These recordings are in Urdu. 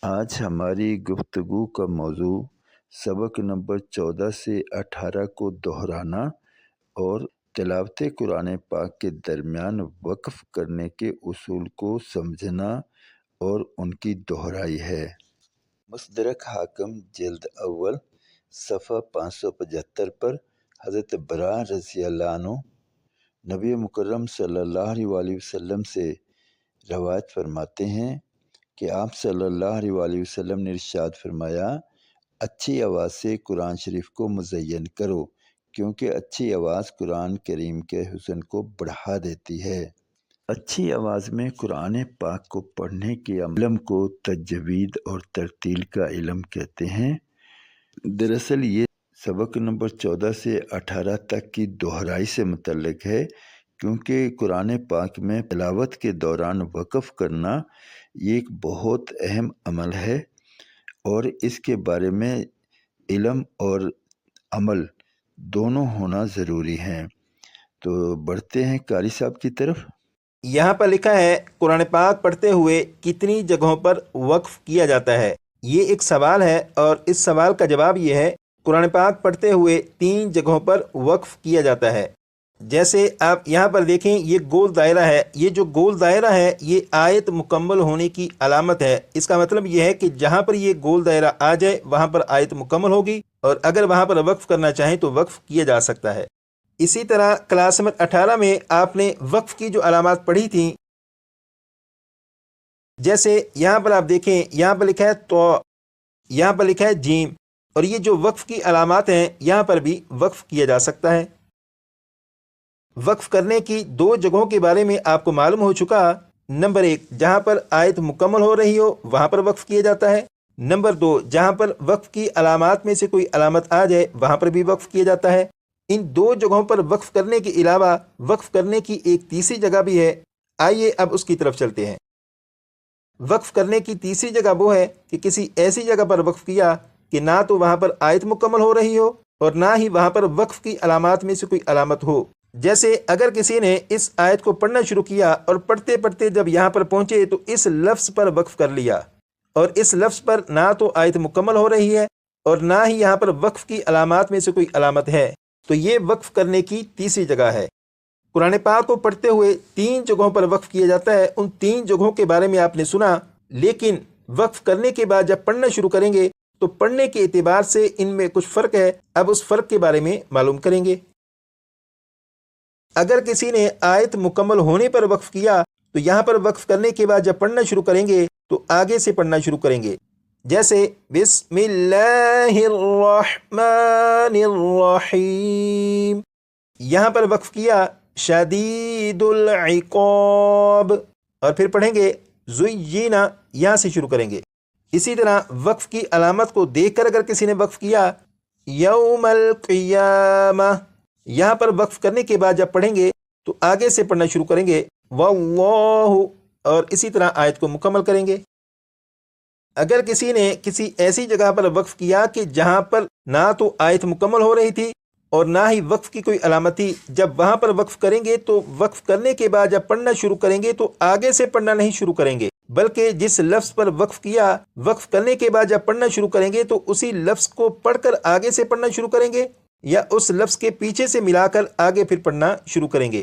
آج ہماری گفتگو کا موضوع سبق نمبر 14 سے 18 کو دہرانا اور تلاوت قرآن پاک کے درمیان وقف کرنے کے اصول کو سمجھنا اور ان کی دہرائی ہے۔ مستدرک حاکم جلد اول صفحہ 575 پر حضرت برا رضی اللہ عنہ نبی مکرم صلی اللہ علیہ وسلم سے روایت فرماتے ہیں کہ آپ صلی اللہ علیہ وسلم نے ارشاد فرمایا، اچھی آواز سے قرآن شریف کو مزین کرو، کیونکہ اچھی آواز قرآن کریم کے حسن کو بڑھا دیتی ہے۔ اچھی آواز میں قرآن پاک کو پڑھنے کے علم کو تجوید اور ترتیل کا علم کہتے ہیں۔ دراصل یہ سبق نمبر 14 سے 18 تک کی دہرائی سے متعلق ہے، کیونکہ قرآن پاک میں تلاوت کے دوران وقف کرنا یہ ایک بہت اہم عمل ہے اور اس کے بارے میں علم اور عمل دونوں ہونا ضروری ہیں۔ تو بڑھتے ہیں قاری صاحب کی طرف۔ یہاں پر لکھا ہے قرآن پاک پڑھتے ہوئے کتنی جگہوں پر وقف کیا جاتا ہے۔ یہ ایک سوال ہے اور اس سوال کا جواب یہ ہے، قرآن پاک پڑھتے ہوئے 3 جگہوں پر وقف کیا جاتا ہے۔ جیسے آپ یہاں پر دیکھیں، یہ گول دائرہ ہے، یہ جو گول دائرہ ہے یہ آیت مکمل ہونے کی علامت ہے۔ اس کا مطلب یہ ہے کہ جہاں پر یہ گول دائرہ آ جائے وہاں پر آیت مکمل ہوگی، اور اگر وہاں پر وقف کرنا چاہیں تو وقف کیا جا سکتا ہے۔ اسی طرح کلاس نمبر 18 میں آپ نے وقف کی جو علامات پڑھی تھیں، جیسے یہاں پر آپ دیکھیں، یہاں پر لکھا ہے تو، یہاں پر لکھا ہے جیم، اور یہ جو وقف کی علامات ہیں یہاں پر بھی وقف کیا جا سکتا ہے۔ وقف کرنے کی 2 جگہوں کے بارے میں آپ کو معلوم ہو چکا۔ نمبر 1، جہاں پر آیت مکمل ہو رہی ہو وہاں پر وقف کیا جاتا ہے۔ نمبر 2، جہاں پر وقف کی علامات میں سے کوئی علامت آ جائے وہاں پر بھی وقف کیا جاتا ہے۔ ان 2 جگہوں پر وقف کرنے کے علاوہ وقف کرنے کی ایک تیسری جگہ بھی ہے، آئیے اب اس کی طرف چلتے ہیں۔ وقف کرنے کی تیسری جگہ وہ ہے کہ کسی ایسی جگہ پر وقف کیا کہ نہ تو وہاں پر آیت مکمل ہو رہی ہو اور نہ ہی وہاں پر وقف کی علامات میں سے کوئی علامت ہو۔ جیسے اگر کسی نے اس آیت کو پڑھنا شروع کیا اور پڑھتے پڑھتے جب یہاں پر پہنچے تو اس لفظ پر وقف کر لیا، اور اس لفظ پر نہ تو آیت مکمل ہو رہی ہے اور نہ ہی یہاں پر وقف کی علامات میں سے کوئی علامت ہے، تو یہ وقف کرنے کی تیسری جگہ ہے۔ قرآن پاک کو پڑھتے ہوئے 3 جگہوں پر وقف کیا جاتا ہے۔ ان 3 جگہوں کے بارے میں آپ نے سنا، لیکن وقف کرنے کے بعد جب پڑھنا شروع کریں گے تو پڑھنے کے اعتبار سے ان میں کچھ فرق ہے۔ اب اس فرق کے بارے میں معلوم کریں گے۔ اگر کسی نے آیت مکمل ہونے پر وقف کیا تو یہاں پر وقف کرنے کے بعد جب پڑھنا شروع کریں گے تو آگے سے پڑھنا شروع کریں گے، جیسے بسم اللہ الرحمن الرحیم۔ یہاں پر وقف کیا شدید العقاب، اور پھر پڑھیں گے زینا، یہاں سے شروع کریں گے۔ اسی طرح وقف کی علامت کو دیکھ کر اگر کسی نے وقف کیا یوم القیامہ، یہاں پر وقف کرنے کے بعد جب پڑھیں گے تو آگے سے پڑھنا شروع کریں گے واللہ، اور اسی طرح آیت کو مکمل کریں گے۔ اگر کسی نے کسی ایسی جگہ پر وقف کیا کہ جہاں پر نہ تو آیت مکمل ہو رہی تھی اور نہ ہی وقف کی کوئی علامت تھی، جب وہاں پر وقف کریں گے تو وقف کرنے کے بعد جب پڑھنا شروع کریں گے تو آگے سے پڑھنا نہیں شروع کریں گے، بلکہ جس لفظ پر وقف کیا وقف کرنے کے بعد جب پڑھنا شروع کریں گے تو اسی لفظ کو پڑھ کر آگے سے پڑھنا شروع کریں گے، یا اس لفظ کے پیچھے سے ملا کر آگے پھر پڑھنا شروع کریں گے۔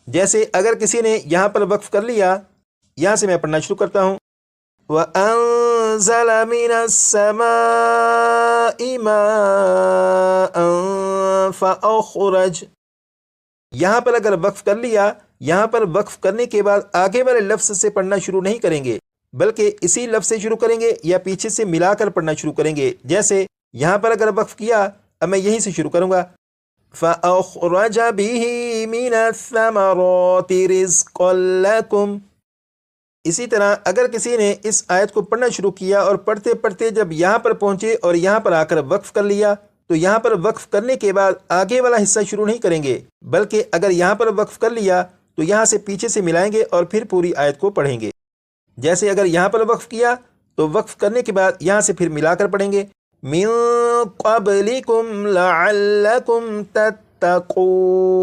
جیسے اگر کسی نے یہاں پر وقف کر لیا، یہاں سے میں پڑھنا شروع کرتا ہوں، وَأَنزَلَ مِنَ السَّمَاءِ مَاءً فَأَخْرَجَ، یہاں پر اگر وقف کر لیا، یہاں پر وقف کرنے کے بعد آگے والے لفظ سے پڑھنا شروع نہیں کریں گے، بلکہ اسی لفظ سے شروع کریں گے یا پیچھے سے ملا کر پڑھنا شروع کریں گے۔ جیسے یہاں پر اگر وقف کیا، اب میں یہیں سے شروع کروں گا، فَأَخْرَجَ بِهِ مِنَ الثَّمَرَاتِ رِزْقًا لَكُمْ۔ اسی طرح اگر کسی نے اس آیت کو پڑھنا شروع کیا اور پڑھتے پڑھتے جب یہاں پر پہنچے اور یہاں پر آ کر وقف کر لیا، تو یہاں پر وقف کرنے کے بعد آگے والا حصہ شروع نہیں کریں گے، بلکہ اگر یہاں پر وقف کر لیا تو یہاں سے پیچھے سے ملائیں گے اور پھر پوری آیت کو پڑھیں گے۔ جیسے اگر یہاں پر وقف کیا تو وقف کرنے کے بعد یہاں سے پھر ملا کر پڑھیں گے، من قبلکم لعلکم تتقون۔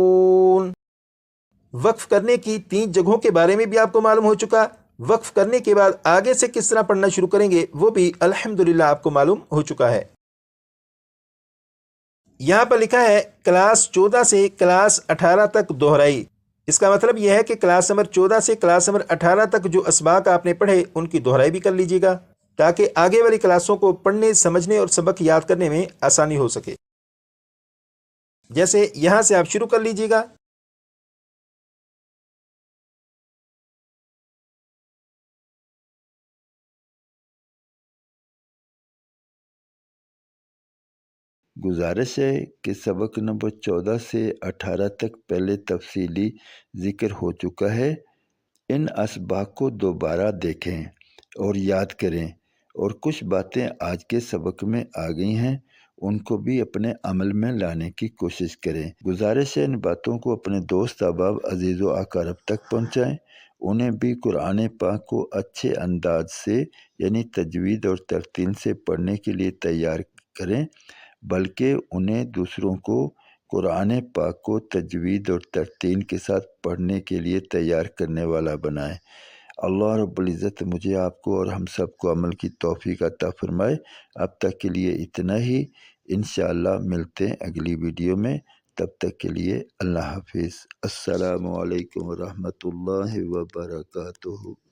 وقف کرنے کی 3 جگہوں کے بارے میں بھی آپ کو معلوم ہو چکا۔ وقف کرنے کے بعد آگے سے کس طرح پڑھنا شروع کریں گے وہ بھی الحمدللہ آپ کو معلوم ہو چکا ہے۔ یہاں پر لکھا ہے کلاس 14 سے کلاس 18 تک دہرائی۔ اس کا مطلب یہ ہے کہ کلاس نمبر 14 سے کلاس نمبر 18 تک جو اسباق آپ نے پڑھے ان کی دہرائی بھی کر لیجیے گا تاکہ آگے والی کلاسوں کو پڑھنے، سمجھنے اور سبق یاد کرنے میں آسانی ہو سکے۔ جیسے یہاں سے آپ شروع کر لیجیے گا۔ گزارش ہے کہ سبق نمبر 14 سے 18 تک پہلے تفصیلی ذکر ہو چکا ہے۔ ان اسباق کو دوبارہ دیکھیں اور یاد کریں، اور کچھ باتیں آج کے سبق میں آ گئی ہیں ان کو بھی اپنے عمل میں لانے کی کوشش کریں۔ گزارش ہے ان باتوں کو اپنے دوست احباب، عزیز و اقارب تک پہنچائیں، انہیں بھی قرآن پاک کو اچھے انداز سے یعنی تجوید اور ترتیل سے پڑھنے کے لیے تیار کریں، بلکہ انہیں دوسروں کو قرآن پاک کو تجوید اور ترتیل کے ساتھ پڑھنے کے لیے تیار کرنے والا بنائیں۔ اللہ رب العزت مجھے، آپ کو اور ہم سب کو عمل کی توفیق عطا فرمائے۔ اب تک کے لیے اتنا ہی، انشاءاللہ ملتے ہیں اگلی ویڈیو میں، تب تک کے لیے اللہ حافظ۔ السلام علیکم ورحمۃ اللہ وبرکاتہ۔